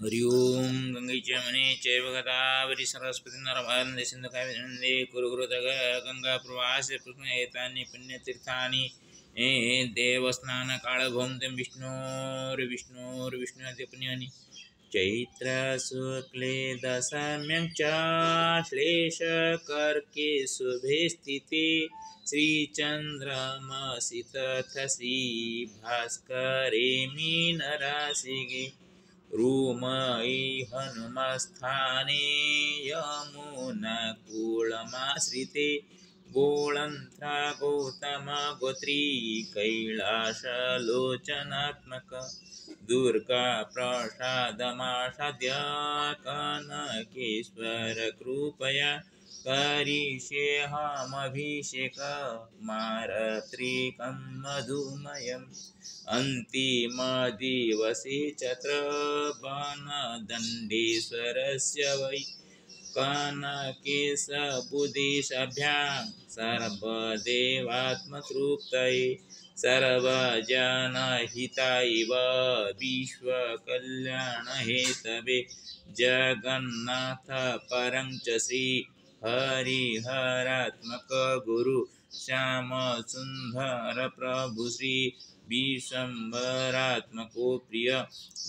हरि ओम गंगे च मने चैव गोदावरी सरस्वती नर्मदे सिंधु कावेरी कुरुगुरुतग गंगा प्रवासे एतानि पुण्यतीर्थानि देवस्थान कालभौन्तं विष्णोर्विष्णुरति पुण्यानि चैत्र शुक्ले दशम्यां च श्लेषकर्के शुभे स्थिते श्रीचन्द्रमसि तथा श्रीभास्करे मीनराशिगे रूमयि हनुमस्थाने यमुनाकूलमाश्रिते गोळन्त्रा गौतमगोत्री कैलासलोचनात्मक दुर्गा प्रसादमासाद्य कनकेश्वर कृपया करिष्येऽहमभिषेकमारत्रिकं मधुमयम् अन्तिमदिवसे चत्रवनदण्डेश्वरस्य वै कनकेशबुधेशाभ्यां सर्वदेवात्मतृप्तये सर्वजनहिताय विश्वकल्याणहेतवे जगन्नाथ परं च श्री हरिहरात्मक गुरु श्यामसुन्दर प्रभु श्री विश्वम्भरात्मको प्रिय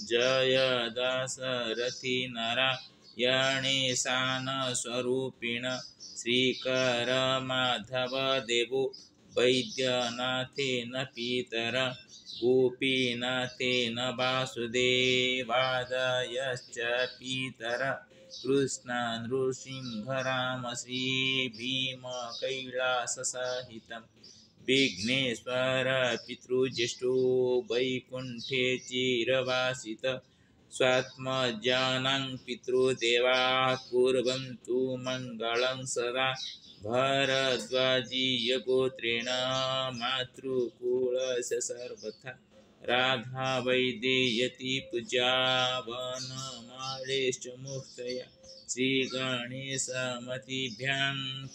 जय दाशरथि नारायणेशान स्वरूपिण श्रीकर माधव देवो वैद्यनाथेन पितर गोपीनाथेन वासुदेवादयश्च पितर कृष्ण नृसिंह राम श्री भीम कैलाससहितं विघ्नेश्वर पितृज्येष्ठो वैकुण्ठे चिरवासित स्वात्मजानां पितृदेवाः कुर्वन्तु मङ्गलं सदा भरद्वाजीयगोत्रेण मातृकुलस्य सर्वथा राधा वैदेयति पूजा वनमालेश्च मुक्तया श्रीगणेशमतिभ्यां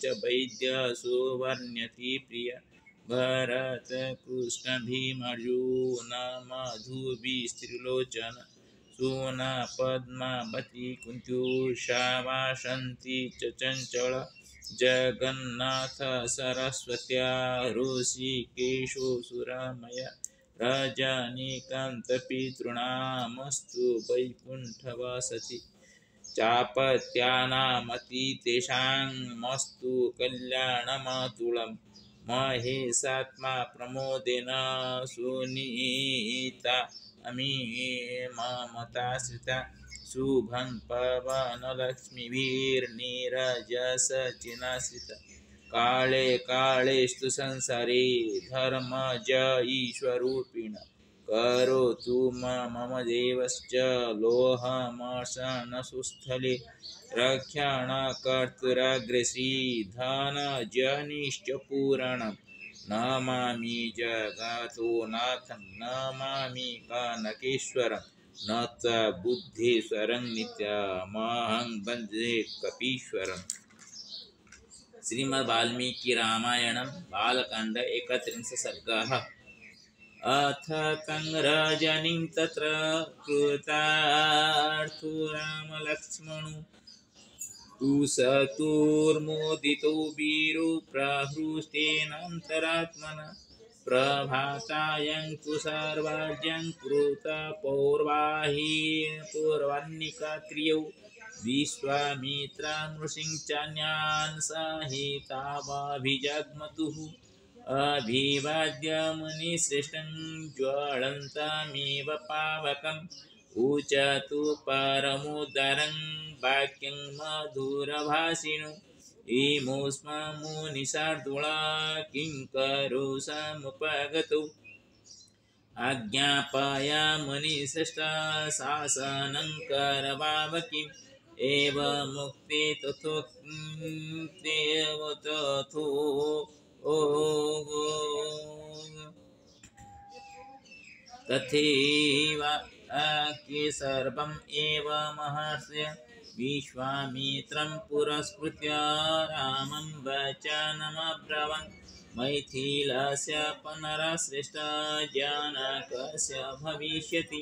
च वैद्यसुवर्ण्यति प्रिया भरत कृष्ण भीमार्जुन मधुभिस्त्रिलोचन सुना पद्मावती कुन्त्युषा वासन्ती च चञ्चल जगन्नाथ सरस्वत्या ऋषिकेशो सुरमया रजनीकान्तपितॄणामस्तु वैकुण्ठवासति चापत्यानामतितेषामस्तु कल्याणमतुलं महेशात्मा प्रमोदेन सुनीता अमी ममताश्रिता शुभं पवनलक्ष्मीभिर्निरजसचिनाश्रिता काले कालेस्तु संसारे धर्मजयीश्वरूपिण करोतु मम देवश्च लोहमर्षणसुस्थले रक्षणकर्तुरग्रश्रीधनजनिश्च पुराणं नमामि जगतो नाथं नमामि कनकेश्वरं न च बुद्धेश्वरं नित्यमहं वन्दे कपीश्वरम्। श्रीमद् वाल्मीकि रामायणं बालकाण्ड 31 सर्गः। अथ कंरजनिं तत्र कृतार्थो रामलक्ष्मणौ तुसतुर्मोदितो वीरो प्रहृष्टेनान्तरात्मना प्रभातायं तु सर्वाज्ञं कृतपौर्वाही पूर्वान्निकक्रियौ विश्वामित्रा नृसिंचान्यान् सहितावभिजग्मतुः अभिवाद्य मुनिश्रेष्ठं ज्वलन्तमेव पावकम् उचतु परमोदरं वाक्यं मधुरभाषिणो इमोस्म मुनिशार्दूला किङ्करो समुपगतौ आज्ञापय मुनिश्रेष्ठ शासनं करवावकिम् एवमुक्ते तथो तथैव सर्वम् एव महर्षय विश्वामित्रं पुरस्कृत्य रामं वचनमब्रवन् मैथिलस्य पुनरश्रेष्ठ जानकस्य भविष्यति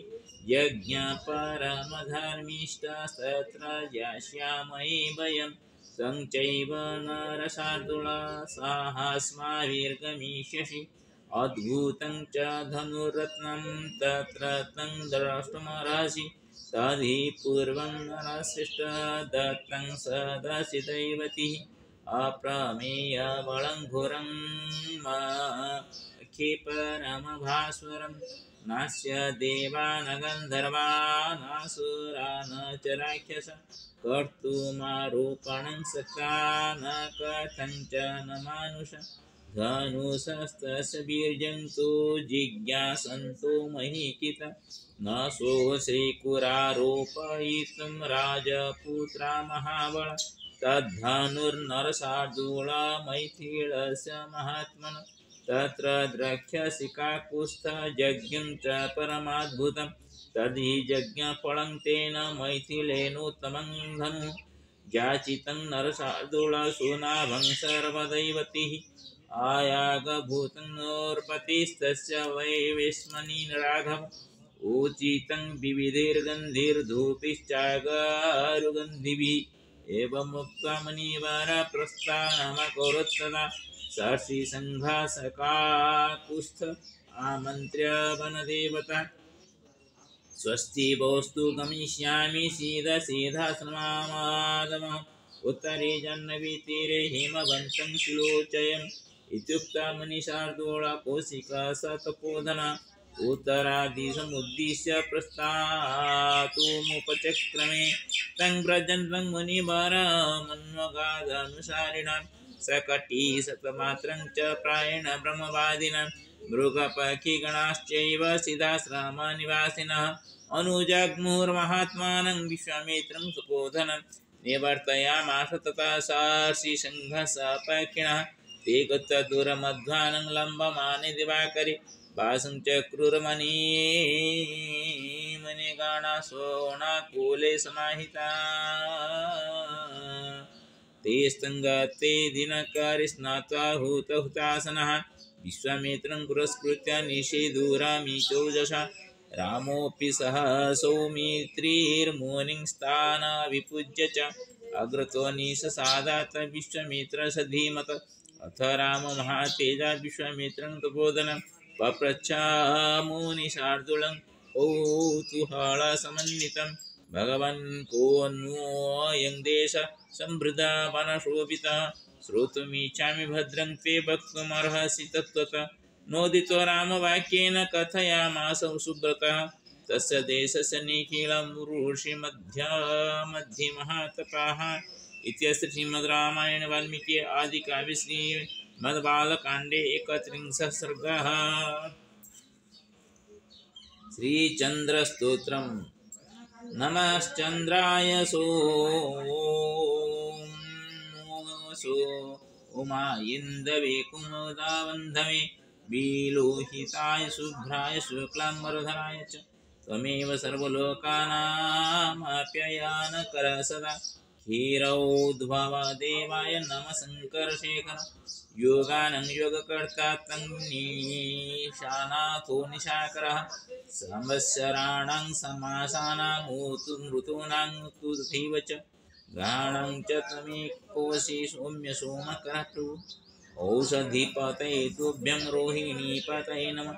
यज्ञपरमधर्मिष्ठस्तत्र यास्यामहे वयं संचैव नरशार्दूला साहस्माभिर्गमिष्यसि अद्भुतं च धनुरत्नं तत्र तं द्रष्टुमर्हसि तद्धि पूर्वं नरश्रेष्ठ दत्तं सदसि दैवतिः अप्रमेयबलं घोरं क्षिपरमभास्वरं नास्य देवा न गन्धर्वा नासुरा न च राक्षसा कर्तुमारोपणं शक्ता न कथञ्चन मानुषा धनुषस्तस्य वीर्यं तु जिज्ञासन्तो महीकिता न सो श्रीकुरारोपयितुं राजपुत्रा महाबला तद्धनुर्नरशार्दूला मैथिलस्य महात्मनः तत्र द्रक्ष्यसि काकुत्स्थयज्ञं च परमाद्भुतं तद्धि यज्ञफलं तेन मैथिलेनोत्तमं धनुः याचितं नरशार्दूला सुनाभं सर्वदैवतिः आयागभूतं नोर्पतिस्तस्य वै वेश्मनि राघव उचितं विविधैर्गन्धैर्धूपिश्चागारुगन्धिभिः एवमुक्त्वा मुनिवर प्रस्थानमकरोत्तदा षष्ठिसङ्घासकाकुत्स्थ आमन्त्र्य वनदेवता स्वस्ति भोस्तु गमिष्यामि सीधाश्रमामादमः उत्तरे जाह्नवीतीरे हेमवन्तं शिलोचयम् इत्युक्ता मुनिशार्दूला कौशिका स तपोधना उत्तरादिशमुद्दिश्य प्रस्थातुमुपचक्रमे तं व्रजन्तं मुनिवरमन्वगादनुसारिणां सकटी सतमात्रं च प्रायेण ब्रह्मवादिनां मृगपक्षिगणाश्चैव सिद्धाश्रमनिवासिनः अनुजग्मुर्महात्मानं विश्वामित्रं सुपोधनं निवर्तयामास तथा सार्षिसङ्घसपक्षिणः ते गत्वा दूरमध्वानं लम्बमाने दिवाकरे वासं च क्रूरमणिगणा सोणाकुले समाहिता ते स्तङ्गते दिनकरे स्नात्वा हुतासनः विश्वामित्रं पुरस्कृत्य निषेधुरामीचोजसा रामोऽपि सह सौमित्रिर्मुनिं स्थानविपूज्य च अग्रतो निशसादात विश्वामित्रस्य धीमत अथ राम महातेजा विश्वामित्रं तपोधनं पप्रच्छ मुनिशार्दूलं कौतूहलसमन्वितं भगवन् को नो देश संवृद्धा वनशोभितः श्रोतुमिच्छामि भद्रं ते वक्तुमर्हसि तत्त्वतः नोदितो रामवाक्येन कथयामास सुब्रतः तस्य देशस्य निखिलं ऋषि मध्यमहातपाः इत्यस्य श्रीमद् रामायण वाल्मीकि आदिकाव्ये श्रीमद्बालकाण्डे 31 सर्गः। श्रीचन्द्रस्तोत्रम्। नमश्चन्द्राय सोमसो उमायिन्दवे कुमुदावन्धवे विलोहिताय शुभ्राय शुक्लाम्बरधराय च त्वमेव सर्वलोकानामप्ययानकर सदा क्षीरोद्भवदेवाय नमः शङ्करशेखर योगानं योगकर्ता तं निशानाथो निशाकरः संवत्सराणां समासानां ऋतूनां तथैव च ग्रहाणां च त्वमेकोऽसि सौम्य सोमकरः प्रभु औषधिपतये तुभ्यं रोहिणीपतये नमः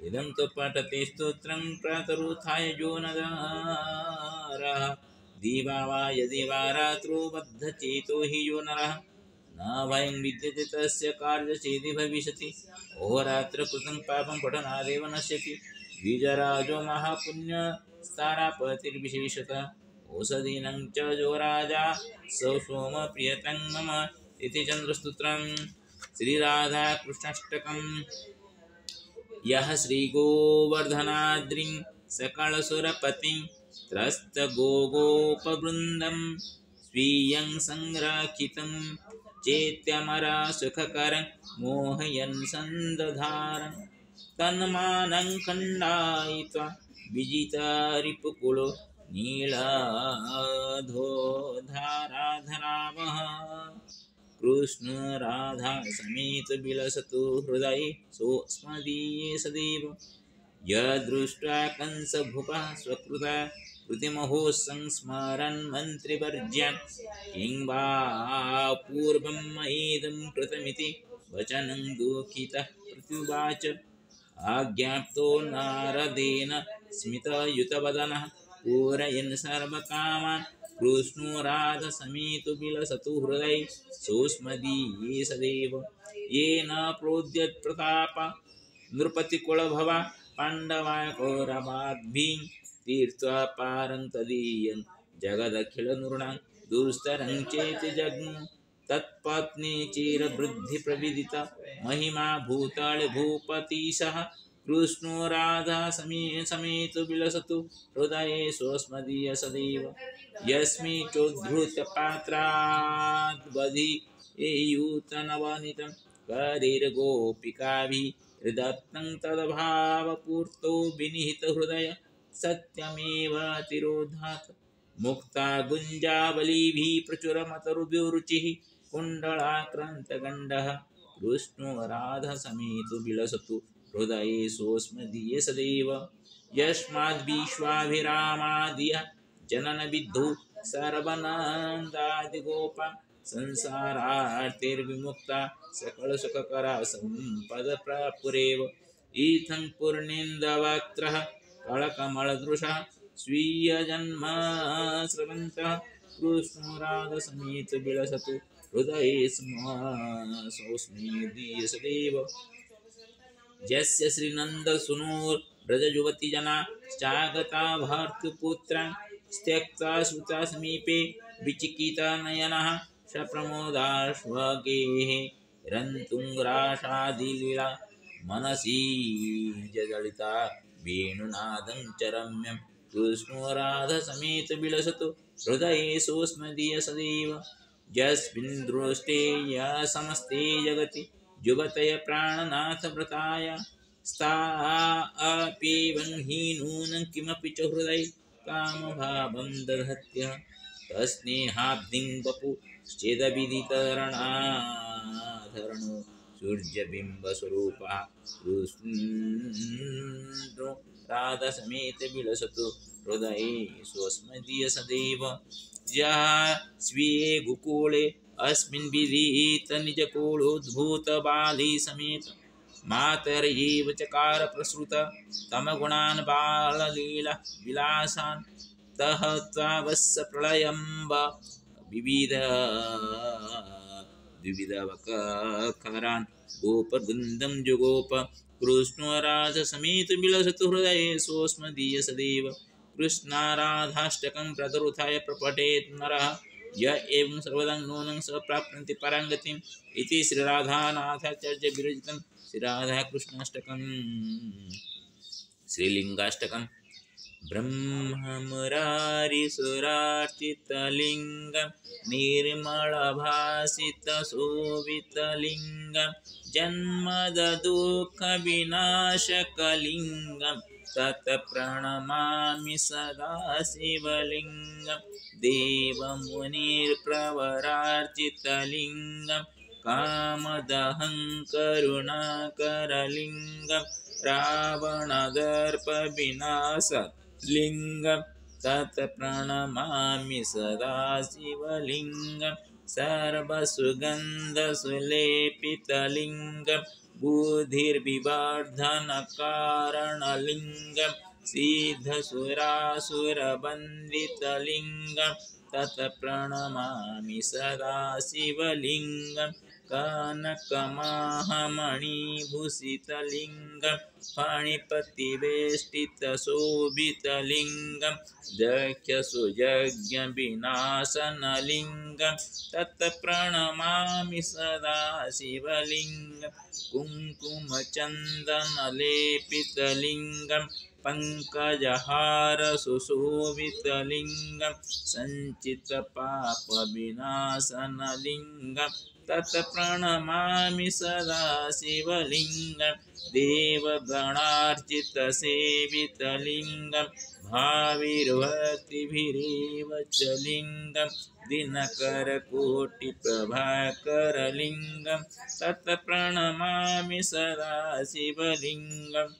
इदं तु पठते स्तोत्रं प्रातरुत्थाय जो नरः दिवा वा यदि वा रात्रौ बद्धचेतो हि यो नरः न भयं विद्यते तस्य कार्यचेति भविष्यति अहोरात्रकृतं पापं पठनादेव नश्यति द्विजराजो महापुण्यस्तारापतिर्विशेषतः औषधीनं च जो राजा स सोमप्रियतं मम इति चन्द्रस्तोत्रम्। श्रीराधाकृष्णाष्टकम्। यः श्रीगोवर्धनाद्रिं सकलसुरपतिं त्रस्तगोगोपवृन्दं स्वीयं संरक्षितं चेत्यमरा सुखकरं मोहयन् सन्दधारं तन्मानं खण्डायित्वा विजितरिपुकुलो नीलाधोधाराधरावः कृष्ण राधा समेत विलसतु हृदये सोऽस्मदीये सदैव। यदृष्ट्वा कंसभुपः स्वकृता कृतिमहो संस्मरन् मन्त्रिवर्यान् किं वा पूर्वं मयेदं कृतमिति वचनं दुःखितः प्रत्युवाच। आज्ञाप्तो नारदेन स्मितयुतवदनः पूरयन् सर्वकामान् कृष्णो राधसमेतो विलसतु हृदये सोऽस्मदीये सदैव। येन प्रोद्यत् प्रताप नृपतिकुलभवा पाण्डवा कौरवाद्भिः तीर्त्वा पारं तदीयं जगदखिलनृणां दुस्तरं चेति जग्मुः तत्पत्नी चिरवृद्धिप्रविदिता महिमा भूताళి भूपतिशः कृष्णो राधा समेतो विलसतु हृदये सोऽस्मदीय सदैव। यस्मै चोद्धृतपात्राद्वधीयुतनवनीतं करिर्गोपिकाभिः हृदत्तं तद्भावपूर्तो विनिहितहृदय सत्यमेव तिरोधात् मुक्ता गुञ्जावलीभिः प्रचुरमतरुभिरुचिः कुण्डलाक्रान्तगण्डः कृष्णो राधसमेतो विलसतु हृदये सोऽस्मदीय सदैव। यस्माद्विश्वाभिरामादियः जननविद्धौ सर्वनन्दादिगोपा संसारार्तिर्विमुक्ता सकलसुखकरा सम्पदप्रापुरेव। इत्थं पूर्णेन्दवक्त्रः कलकमलदृशः स्वीयजन्म स्रवन्तः कृष्णो राधसमेतो विलसतु हृदये सोऽस्मदीय सदैव। यस्य श्रीनन्दसूनोर्व्रजयुवतिजना चागता भर्तृपुत्रान् त्यक्त्वा श्रुता समीपे विचिकितनयनः सप्रमोदाश्वगेः रन्तुङ्ग्रासादिलीला मनसि जललिता वेणुनादं च रम्यं कृष्णो राधसमेतो विलसतु हृदये सोऽस्मदीय सदैव। यस्मिन् दृष्टे समस्ते जगति युवतय प्राणनाथव्रताय स्ताप्येवं हि नूनं किमपि च हृदये कामभावं दधत्यः तस्नेहाब्धिं वपुश्चेदविदितरणाधरणो सूर्यबिम्बस्वरूपः कृष्णो राधसमेतो विलसतु हृदये सोऽस्मदीय सदैव। यः स्वीये गोकुले अस्मिन् विदित निजकुलोद्भूतबाली समेत मातर्येव चकार प्रसृत तमगुणान् बाललीला विलासान् तहत्वावस्य प्रलयम्ब द्विविधवकरान् गोपवृन्दं जुगोप कृष्णो राधसमेतो विलसतु हृदये सोऽस्मदीय सदैव। कृष्णाराधाष्टकं प्रदरुथाय प्रपठेत् नरः य एवं सर्वदा नूनं स प्राप्नोति परां गतिम् इति श्रीराधानाथाचार्य विरचितं श्रीराधाकृष्णाष्टकं। श्रीलिङ्गाष्टकम्। ब्रह्ममुरारिसुरार्चितलिङ्गं निर्मलभासितशोभितलिङ्गं जन्मदुःखविनाशकलिङ्गं तत्प्रणमामि सदा शिवलिङ्गं। देवमुनिर्प्रवरार्चितलिङ्गं कामदहं करुणाकरलिङ्गं रावणदर्पविनाशलिङ्गं तत्प्रणमामि सदा शिवलिङ्गं। सर्वसुगन्धसुलेपितलिङ्गं बुद्धिर्विवर्धनकारणलिङ्गं सिद्धसुरासुरवन्दितलिङ्गं तत्प्रणमामि सदा शिवलिङ्गं। कनकमहामणिभूषितलिङ्गं फणिपतिवेष्टितशोभितलिङ्गं दक्षसुयज्ञविनाशनलिङ्गं तत्प्रणमामि सदा शिवलिङ्गं। कुङ्कुमचन्दनलेपितलिङ्गं पङ्कजहारसुशोभितलिङ्गं सञ्चितपापविनाशनलिङ्गं तत्प्रणमामि सदा शिवलिङ्गं। देवगणार्चितसेवितलिङ्गं भाविर्भक्तिभिरेव च लिङ्गं दिनकरकोटिप्रभाकरलिङ्गं तत्प्रणमामि सदा शिवलिङ्गम्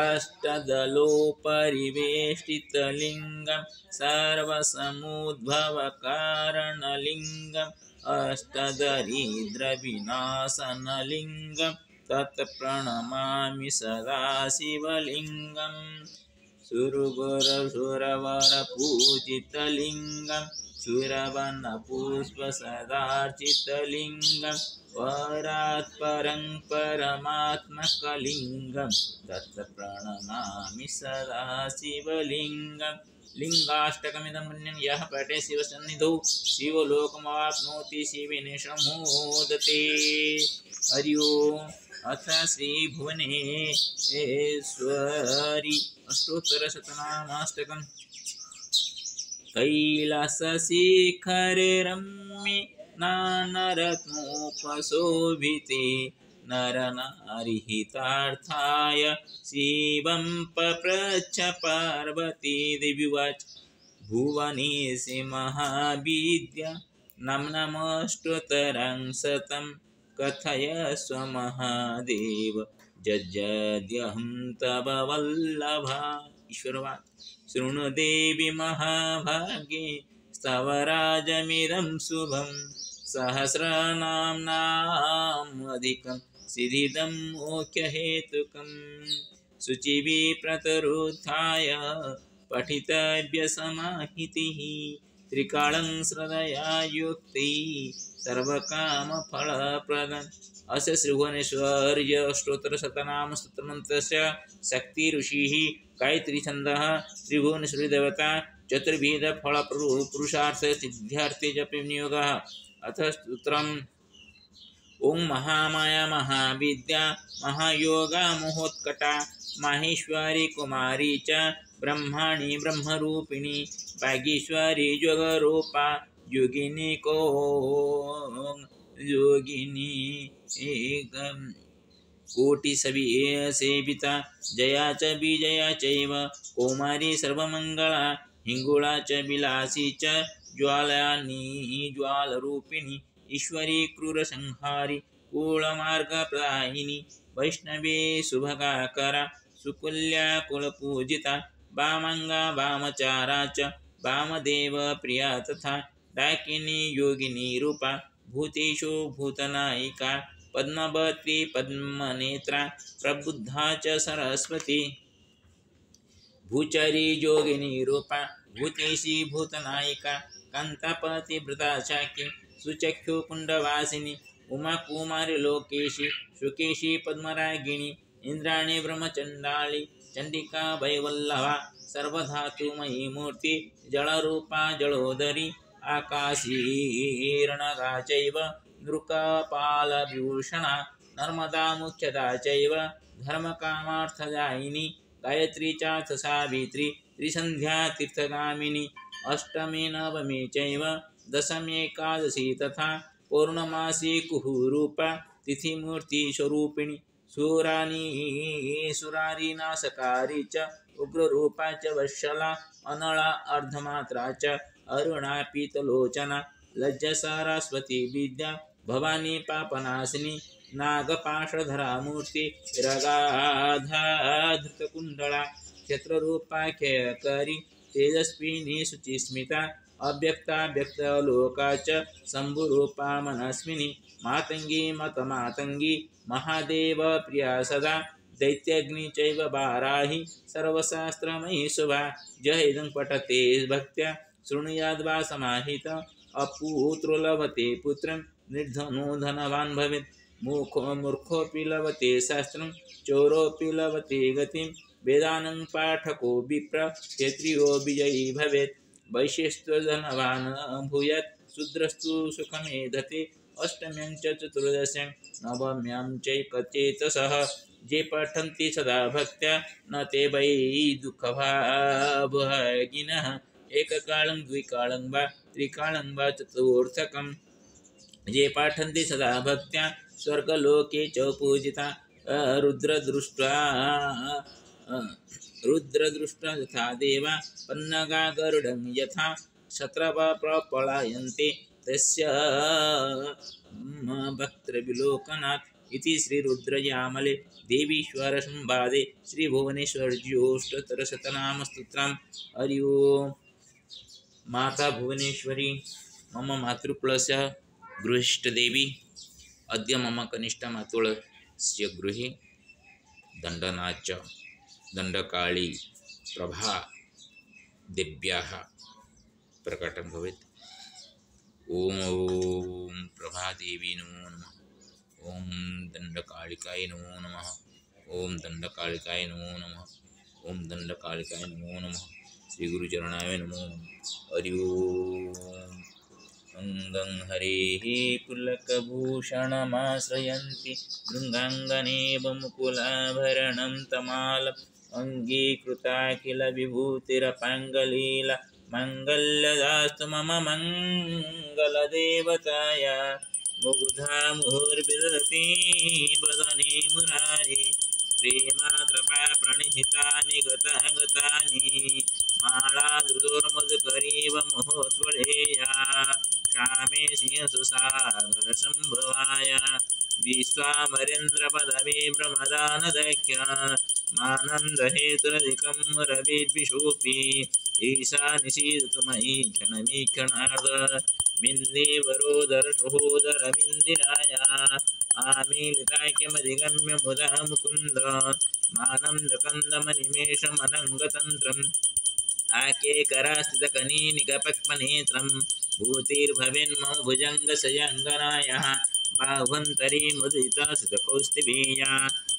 अष्टदलोपरिवेष्टितलिङ्गं सर्वसमुद्भवकारणलिङ्गम् अष्टदरिद्रविनाशनलिङ्गं तत्प्रणमामि सदा शिवलिङ्गम् सुरवरपूजितलिङ्गं सुरवनपुष्पसदार्चितलिङ्गं परात् परं परमात्मकलिङ्गं तत्प्रणमामि सदा शिवलिङ्गं लिङ्गाष्टकमिदं पुण्यं यः पठे शिवसन्निधौ शिवलोकमवाप्नोति शिवेनेशमोदते। हरि ओम्। अथ श्री भुवनेश्वरी अष्टोत्तरशतनामाष्टकम्। कैलासशिखरे रम्ये नानारत्नोपशोभिते नरनारिहितार्थाय शिवं पप्रच्छ पार्वती देवीवाच भुवनेशे महाविद्या नाम्नामष्टोत्तरं शतं कथयस्व महादेव जज्जद्यहं तव वल्लभा। ईश्वरवाक् शृणु देवी महाभागे स्तवराजमिदं शुभं सहस्रनाम्नामधिकं सिद्धिदं मोक्षहेतुकम् शुचिभिप्रतरुत्थाय पठितव्यसमाहितिः त्रिकालं श्रद्धया युक्ति सर्वकामफलप्रदम्। अस्य श्रीभुवनेश्वर्य अष्टोत्तरशतनाम स्तोत्रमन्त्रस्य शक्ति ऋषिः गायत्री छन्दः त्रिभुवनेश्वरी देवता चतुर्विध फलपुरुषार्थ सिद्ध्यार्थे जपे विनियोगः। अथ स्तोत्रम् ओं महामाया महाविद्या महायोगा मोहोत्कटा माहेश्वरी कुमारी च ब्रह्माणी ब्रह्मरूपिणी वागीश्वरी योगरूपा योगिनी कोटिसेविता जया च विजया चैव कौमारी सर्वमङ्गला हिङ्गुळा च विलासी च ज्वालरूपिणी ईश्वरी क्रूरसंहारी कूलमार्गप्रदायिनी वैष्णवी शुभकाकरा सुकुल्या कुलपूजिता वामाङ्गा वामचारा च वामदेव प्रिया तथा डाकिनी योगिनी रूपा भूतेषु भूतनायिका पद्मवती पद्मनेत्रा प्रबुद्धा च सरस्वती भूचरी योगिनी रूपा भूतेशी भूतनायिका कांतापति व्रता शाक्य सुचक्षु कुंडवासिनी उमा कुमारी लोकेशी सुकेशी पद्मरागिणी इंद्राणी ब्रह्मचंडाली चंडिका वैवल्लभा सर्वधातुमयी मूर्ति जलरूपा जलोदरी आकाशी रणगा चैव नृकपालभूषणा नर्मदा मुख्यदा चैव धर्मकामार्थदायिनी गायत्री चाथ सावित्री त्रिसंध्या तीर्थगामिनी अष्टमी नवमी चैव दशमी एकादशी तथा पौर्णमासी कुहुरूपा तिथिमूर्ति स्वरूपिणी सुरारी नाशकारी च उग्ररूपा च वत्सला अनला अर्धमात्रा च अरुणा पीतलोचना लज्जसरस्वती विद्या भवानी पापनाशिनी नागपाशधरा मूर्ति रगाधृतकुंडला क्षेत्ररूपा क्षयकरी तेजस्विनी शुचिस्मिता अव्यक्ताव्यक्तलोका च शंभुरूपा मनस्विनी मातंगी मतमातंगी महादेव प्रिया सदा दैत्यग्नि चैव बाराहि सर्वशास्त्रमयी शुभा जय इदं पठते भक्त्या शृणुयाद्वा समाहित अपुत्रो लभते पुत्रं निर्धनो धनवान् भवेत् मूर्खोऽपि लभते शास्त्रं चोरोऽपि लभते गतिं वेदानं पाठको विप्र क्षेत्रियो विजयी भवेत् वैश्यस्तु धनवान् भूयात् शूद्रस्तु सुखमेधते अष्टम्यां च चतुर्दश्यां नवम्यां चैकचेतसः ये पठन्ति सदा भक्त्या न ते वै दुःखभागिनः एककालं द्विकालं वा त्रिकालं वा चतुर्थकं ये पाठन्ति सदा भक्त्या स्वर्गलोके च पूजिता रुद्रदृष्ट्वा रुद्रदृष्ट यथा देवा पन्नगा गरुडं यथा शत्रवा प्रपलायन्ते तस्य भक्तविलोकनात् इति श्रीरुद्रयामले देवीश्वर संवादे श्रीभुवनेश्वर्योष्टतरशतनामस्तोत्रम्। हरि ओम्। माता भुवनेश्वरी मम मातृकुलस्य गृहिष्ठदेवी। अद्य मम कनिष्ठमातुलस्य गृहे दण्डनाच दण्डकाली प्रभा देव्याः प्रकटं भवेत्। ॐ प्रभादेवी नमो नमः। ॐ दण्डकालिकाय नमो नमः। ॐ दण्डकालिकाय नमो नमः। ॐ दण्डकालिकाय नमो नमः। श्रीगुरुचरणाय नमो नमः। हरि ओम्। अङ्गं हरेः पुलकभूषणमाश्रयन्ति भृङ्गाङ्गनेव मुकुलाभरणं तमालम् अङ्गीकृताखिल विभूतिरपाङ्गलीला माङ्गल्यदास्तु मम मङ्गलदेवताय। मुग्धा मुहुर्विदधति वदने मुरारे प्रेमात्रपा प्रणिहितानि गतानि माला धृतोर्मधुकरीव महोत्वलेया श्यामे सिंहसुसागरसम्भवाय विश्वामरेन्द्रपदवी प्रमदानदख्य मानन्दहेतुरधिकं रविर्विशोऽपि ईशा निषीदतु मयि क्षणमीक्षणार्ध मिन्देवरोदरसहोदरमिन्दिराय आमीलिताख्यमधिगम्य मुदा मुकुन्द मानन्दकन्दमनिमेषमनङ्गतन्त्रम् आकेकरास्थितकनीनिकपक्वनेत्रं भूतिर्भवेन्मम भुजङ्गशयङ्गनायः बाह्वन्तरी मुदितसितकौस्तुभीया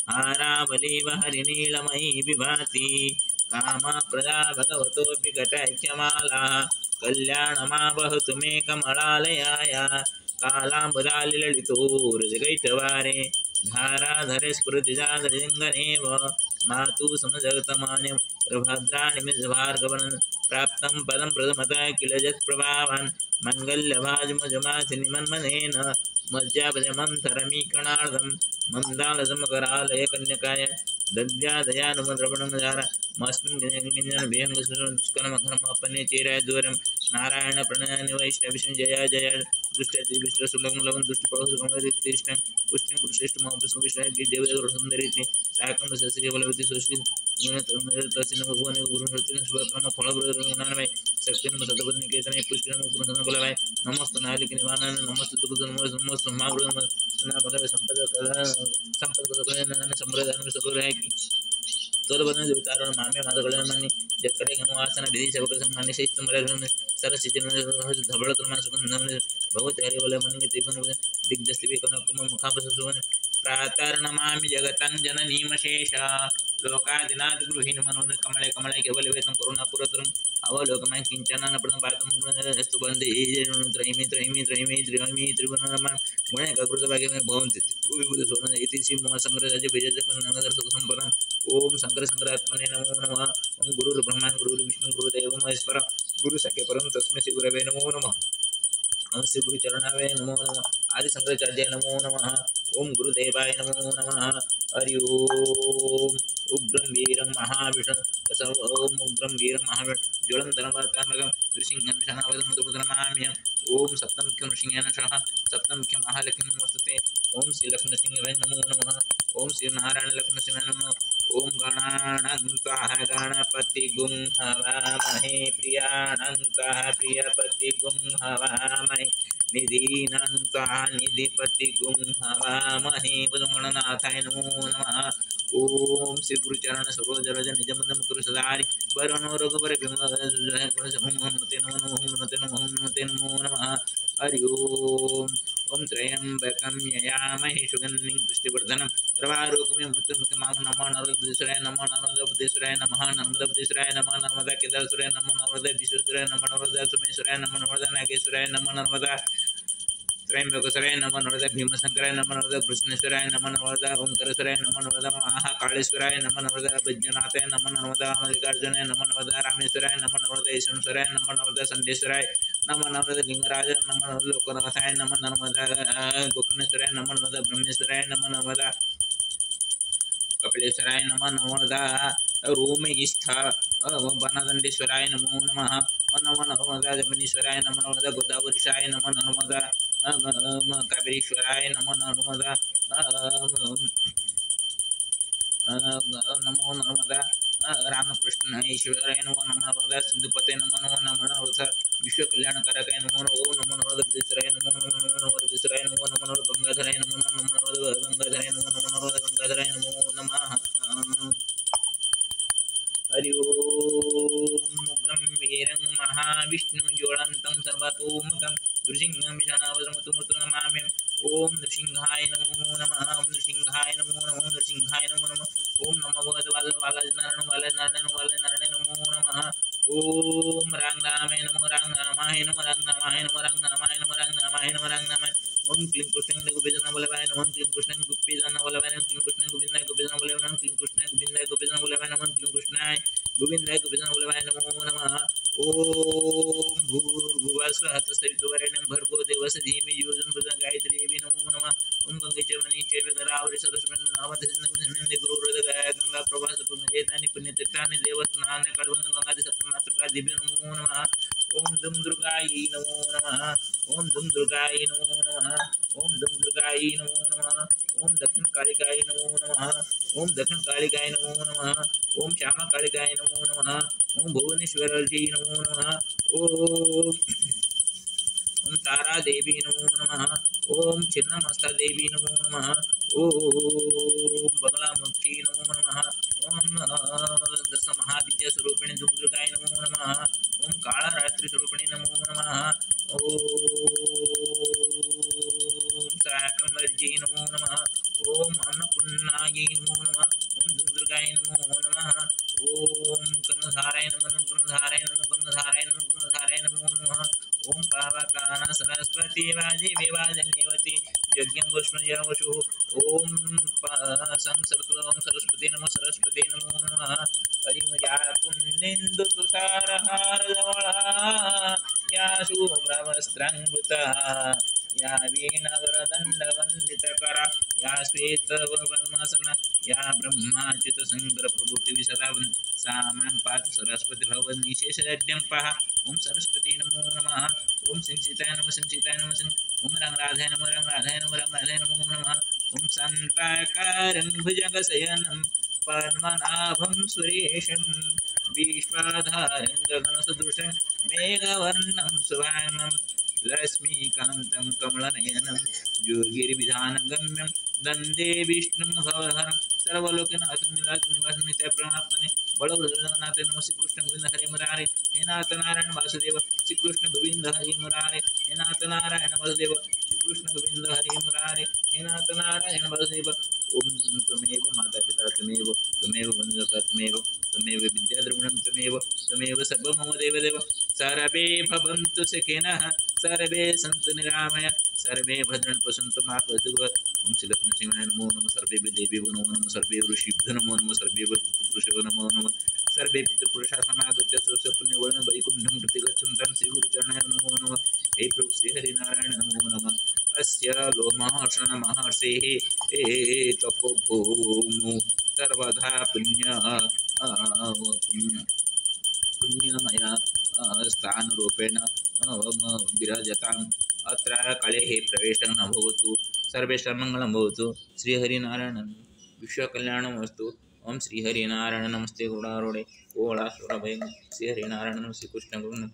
हारावलीव हरिनीलमयी विभाति कामप्रदा भगवतोऽपि कटाख्यमाला कल्याणमावहतु मे कमलालयाय कालाम्बुदालिललितोर्जगैटवारे धाराधरे स्फुरतिजागजङ्गनेव मातु समजगतमान्यं प्रभद्राणिमिषभार्गवन् प्राप्तं पदं प्रथमतः किल यत्प्रभावान् मङ्गल्यभाजमजमाथिनिमन्मनेन मज्जापजमन्थरमीकणार्धं मन्दालसमकरालय कन्यकाय दद्यादयानुमद्रवणं मस्मिन् गञ्जनविहङ्गस्करमघरमपने चेराय दूरं नारायण प्रणयानि वैष्णविष्णु जया जया दृष्टि विष्णुसुलग्नं दृष्टिपौषकमरितिष्ठं पुष्टिं पुरुषेष्ठमहापुष्पविष्णु देवदेवसुन्दरीति साकं सस्यबलवती सुश्री तस्मिन् भुवने गुरुहृतिं शुभक्रम फलप्रदनामय शक्तिं सतपत्निकेतने पुष्टिं पुरुषबलवाय नमस्ते नालिक निवारण नमस्ते दुर्ग नमस्ते महागुरु भगवे संपद संप्रदान सकल तोरबंधन देवतारण मामे माधकल्याणी जत्कडे गमवासना विधी सेवक मान्य श्रेष्ठ मर्यादा सरसिजन धबळ क्रमांक सुगंध भगवत हरि वलय मनिंग त्रिभुवन दिग्दस्तिवे कनकुम मुखापसुवन प्रातर्नमामि जगतं जननीमशेष लोकादिनाथ गृहीण मनोन कमले कमले केवल वेतं करुणा पुरत्रम अवलोकमय किंचन प्रथम पातम स्तु बंदे त्रयमी त्रयमी त्रयमी त्रयमी त्रिभुवनम गुणे गकृत भागे में भवन्ति विभूत सोन इति श्री महासंग्रह राज्य भेजज नगर सुख संपन्न ओम शंकर शंकरात्मने नमो नमः ओम गुरुर्ब्रह्मा गुरुर्विष्णु गुरुदेव महेश्वर गुरु सखे परम तस्मै श्री गुरवे नमो नमः ओम श्री गुरु चरणावे नमो नमः आदि शंकराचार्य नमो नमः ओम गुरुदेवाय नमो नमः हरि ओम उग्रं वीरं महाविष्णु ओम उग्रं वीरं महाविष्णु ज्वलन्तरवतामकं नृसिंहं शनावदमुद्रमाम्यं ओम सप्तमुख्यं नृसिंहेन सह सप्तमुख्यं महालक्ष्मी नमोस्तुते ओम श्री लक्ष्मणसिंहाय नमो नमः ओम श्री नारायण लक्ष्मणसिंहाय नमः ओम गणानन्ताः गणपतिगुं हवामहे प्रियानन्ताः प्रियपतिगुं हवामहे निधीनन्ताः निधिपतिगुं हवामहे गणनाथाय नमो नमः ओम श्री गुरुचरण सरोज निजमन मुकुर सदारि वरुणो रघुवर हनुमते नमो नमः हरि ओम त्र्यंबकं ययामहे सुगन्धिं पुष्टिवर्धनं सर्वारोग्यं मृत्युमुखमां नमः नर्मदेश्वराय नमः नर्मदेश्वराय नमः नर्मदेश्वराय नमः नर्मदा केदारेश्वराय नमः नर्मदा विश्वेश्वराय नमः नर्मदा सोमेश्वराय नमः नर्मदा नागेश्वराय नमः नर्मदा त्रयंबकेश्वराय नमः नर्मदा भीमशंकराय नमः नर्मदा कृष्णेश्वराय नमः नर्मदा ओंकारेश्वराय नमः नर्मदा महाकालेश्वराय नमः नर्मदा वैद्यनाथाय नमः नर्मदा मल्लिकार्जुनाय नमः नर्मदा रामेश्वराय नमः नर्मदा ईश्वरेश्वराय नमः नर्मदा संडेश्वराय नमः नर्मदा लिंगराज नमः नर्मदा लोकनाथाय नमः नर्मदा गोकर्णेश्वराय नमः नर्मदा ब्रह्मेश्वराय नमः नर्मदा कपिलेश्वराय नमः नर्मदा रोमस्थ वनदंडेश्वराय नमो नमः नमो नर्मदा जमनीश्वराय नमो नर्मदा गोदावरीशाय नमो नर्मदा कावेरीश्वराय नमो नर्मदा नमो नर्मदा रामकृष्ण ईश्वराय नमो नमो नर्मदा सिंधुपते नमो नमो नमो नर्मदा विश्व कल्याणकारकाय नमो नमो नमो नर्मदा बुद्धेश्वराय नमो नमो नमो नमो बुद्धेश्वराय नमो नमो नमो गंगाधराय नमो नमो नमो गंगाधराय नमो नमो नमो गंगाधराय नमो नमः हरि ओम गंभीरं महाविष्णुं ज्वलन्तं सर्वतोमुखं नृसिंहं विषाणावसमतुमृतं नमाम्यहम् ओम नृसिंहाय नमो नमः ओम नृसिंहाय नमो नमः नृसिंहाय नमो नमः ओम नमो भगवते वालनारायण नमो नमः ओम रांगामाय नमो रांगामाय नमो रांगामाय नमो रांगामाय नमो रांगामाय नमो रांगामाय ओम क्लीं कृष्णं गोपीजन बलवाय नमः क्लीं कृष्णं गोपीजन बलवाय नमः क्लीं कृष्णं गोविंदाय गोपीजन बलवाय नमः क्लीं कृष्णं गोविंदाय गोपीजन बलवाय नमः क्लीं कृष्णाय गोविंदाय गोपीजन बलवाय नमो नमः ओम भूर्भुवः स्वः तत्सवितुर्वरेण्यं भर्गो देवस्य धीमहि यो यो प्रचोदयात् गायत्री देवी नमो नमः ओम गंगे च मणि चैव गोदावरी सरस्वती नर्मदे सिन्धु गुरुहृदय गंगा प्रवाह एतानि पुण्यतीर्थानि देवस्थानानि कल्पना गंगादि सप्तमातृका दिव्य नमो नमः ओम दुम दुर्गायै नमो नमः ओम दुम दुर्गायै नमो नमः ओम दुम दुर्गायै नमो नमः ओम दक्षिण कालिकायै नमो नमः ओम दक्षिण कालिकायै नमो नमः ओम श्यामा कालिकायै नमो नमः ओम भुवनेश्वरयै नमो नमः ओम ओम तारा देवी नमो नमः ओम छिन्नमस्ता देवी नमो नमः ओम बगलामुखी नमो नमः ओम दश महाविद्या स्वरूपिणी दुर्गाय नमो नमः ओम कालरात्रि स्वरूपिणी नमो नमः ओम शाकंभरी नमो नमः ओम अन्नपूर्णायै नमो नमः ओम दुर्गाय नमो नमः ओम कर्णधाराय नमो कर्णधाराय नमो कर्णधाराय नमो कर्णधाराय नमो नमः ओम पावकान सरस्वती वाजी विवाजन्यवती यज्ञं वैष्णवशु ओम सरस्वती नमो नमः हरिमया पुण्येन्दु तुषारहारधवला या शुभ्रवस्त्राङ्गुता या वीणवरदण्डवन्दितकरा या श्वेतवर्णसना या ब्रह्माच्युत शंकर प्रभृति सदा सा मां पातु सरस्वती भगवन्निशेषयज्ञं पहा ओम सरस्वती नमो नमः ओम संचिताय नमः ओम रंगराधाय नमो रंगराधाय नमो नमः ओम शान्ताकारं भुजगशयनं पद्मनाभं सुरेशं विश्वाधारं गगनसदृशं मेघवर्णं सुवर्णं लक्ष्मीकान्तं कमलनयनं योगिर्विधानगम्यं वन्दे विष्णुं भवहरं सर्वलोकनाथं निवासं नित्यप्रणप्तने बड़ोनाथ नमः श्री कृष्ण गोविंद हरे मुरारे हे नाथ नारायण वासुदेव श्री कृष्ण गोविंद हरे मुरारे हे नाथ नारायण वासुदेव श्री कृष्ण गोविंद हरे मुरारे हे नाथ नारायण वासुदेव ओम त्वमेव माता पिता त्वमेव बन्धुः त्वमेव विद्याद्रविणं त्वमेव सर्वं मम देवदेव सर्वे भवन्तु सुखिनः सर्वे सन्तु निरामया सर्वे भद्रं पश्यन्तु मा कष्टकृत् ओम श्री लक्ष्मीनारायण नमो नमः सर्वे देवेभ्यो नमो नमः सर्वे ऋषिभ्यो नमो नमः सर्वे पुरुषो नमो नमः सर्वे पितृपुरुषा समागत्य स्वस्य पुण्यवर्ण वैकुण्ठं प्रति गच्छन्तं श्री गुरुचरणाय नमो नमः हे प्रभु श्री हरिनारायण नमो नमः अस्य लोमहर्षण महर्षेः तपोभूमौ सर्वदा पुण्यमय स्थानरूपेण विराजताम् अत्र कलेः प्रवेशः न भवतु सर्वेषां मङ्गलं भवतु श्रीहरिनारायण विश्वकल्याणमस्तु ओम श्रीहरिनारायण नमस्ते गोड़ारोड़े गोड़ा भय श्रीहरिनारायण नमस्ते कृष्ण गुरु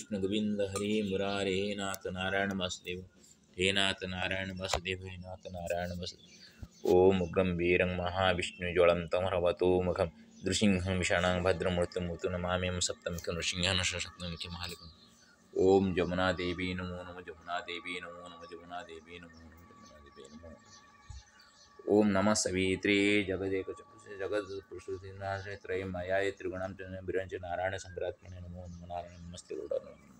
कृष्ण गोविंद हरे मुरारे हे नाथ नारायण वासुदेव हे नाथ नारायण वासुदेव हे नाथ नारायण वासुदेव। ओम गंभीरं महाविष्णुज्वलन्तं ह्रवतोमुखं नृसिंहं विषाणां भद्रमूर्तिं नमाम्यहं सप्तमुखं नृसिंहं सप्तमुखं महालिकम्। ओम जमुना देवी नमो नमः जमुना देवी नमो नमः जमुना देवी नमो नमः जमुना देवी नमो नमः। ओम नमः सवित्रे जगदेक जगत्पुरुषोत्तमाश्रय त्रयं मायाय त्रिगुणां बिरंच नारायण संग्रात्मने नमो नमः नारायण नमस्ते गौड़ा नमो नमः।